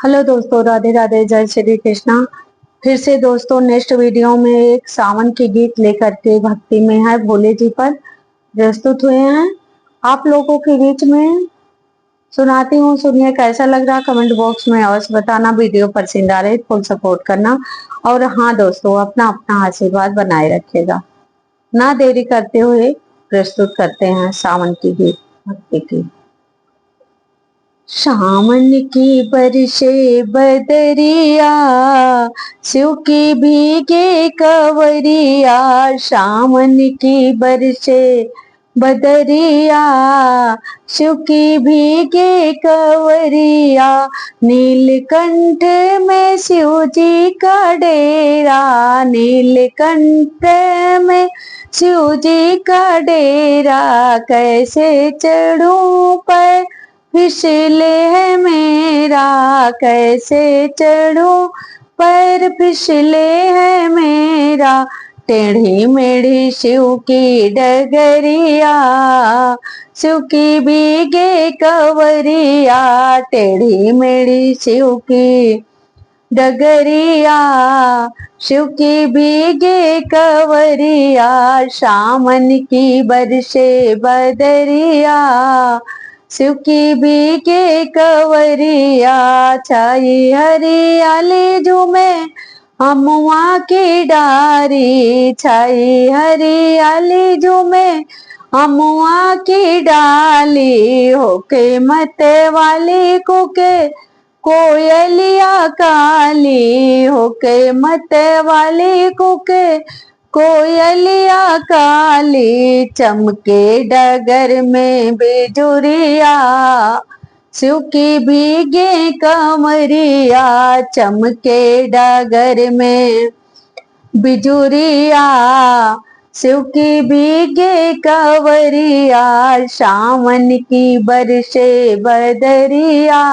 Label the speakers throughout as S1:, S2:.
S1: Hello दोस्तों, राधे राधे, जय श्री कृष्णा। फिर से दोस्तों नेक्स्ट वीडियो में एक सावन के गीत लेकर के भक्ति में है भोले जी पर प्रस्तुत हुए हैं। आप लोगों के बीच में सुनाती हूँ, सुनिए कैसा लग रहा। कमेंट बॉक्स में अवश्य बताना। वीडियो पसंद आ रही फुल सपोर्ट करना। और हाँ दोस्तों, अपना अपना आशीर्वाद बनाए रखिएगा। ना देरी करते हुए प्रस्तुत करते हैं सावन की गीत भक्ति की। सावन की बरसे बदरिया, शिव की भीगे कवरिया। सावन की बरसे बदरिया, शिव की भीगे कवरिया। नीलकंठ में शिव जी का डेरा, नीलकंठ में शिव जी का डेरा। कैसे चढ़ूं पर फिसले है मेरा, कैसे चढ़ूं पैर फिसले है मेरा। टेढ़ी मेढ़ी शिव की डगरिया, शिव की भीगे कवरिया। टेढ़ी मेढ़ी शिव की डगरिया, शिव की भीगे कवरिया। सावन की बरसे बदरिया, शिव की भीगे कवरिया। छाई हरियाली झूमे अमुआ की डारी, छाई हरियाली झूमे अमुआ की डाली। होके मत वाली कुके कोयलिया काली, होके मत वाली कुके कोयलिया काली। चमके डगर में बिजुरिया, शिव की भीगे कमरिया। चमके डगर में बिजुरिया, शिव की भीगे कवरिया। सावन की बरसे बदरिया,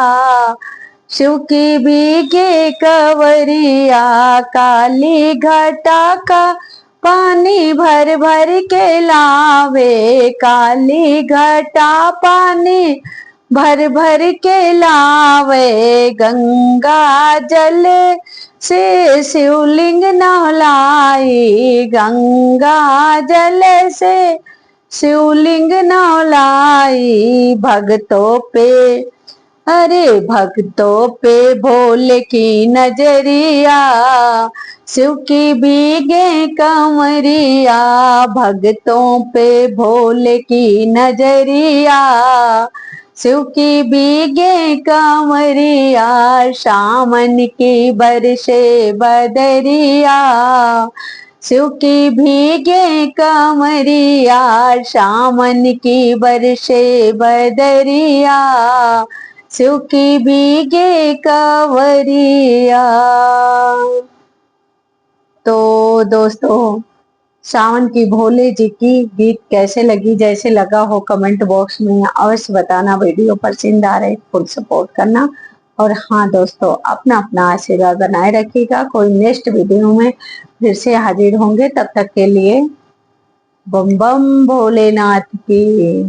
S1: शिव की भीगे कवरिया। काली घटा का पानी भर भर के लावे, काली घटा पानी भर भर के लावे। गंगा जल से शिवलिंग नहलाई, गंगा जल से शिवलिंग नहलाई। भक्तों पे अरे भक्तों पे भोले की नजरिया, शिव की भीगे कमरिया। भक्तों पे भोले की नजरिया, शिव की भीगे कमरिया। सावन की बरसे बदरिया, शिव की भीगे कमरिया। सावन की बरसे बदरिया, शिव की भीगे कवरिया। तो दोस्तों, सावन की भोले जी की गीत कैसे लगी, जैसे लगा हो कमेंट बॉक्स में अवश्य बताना। वीडियो पसंद आ रहे फुल सपोर्ट करना। और हाँ दोस्तों, अपना अपना आशीर्वाद बनाए रखिएगा। कोई नेक्स्ट वीडियो में फिर से हाजिर होंगे, तब तक के लिए बम बम भोलेनाथ की।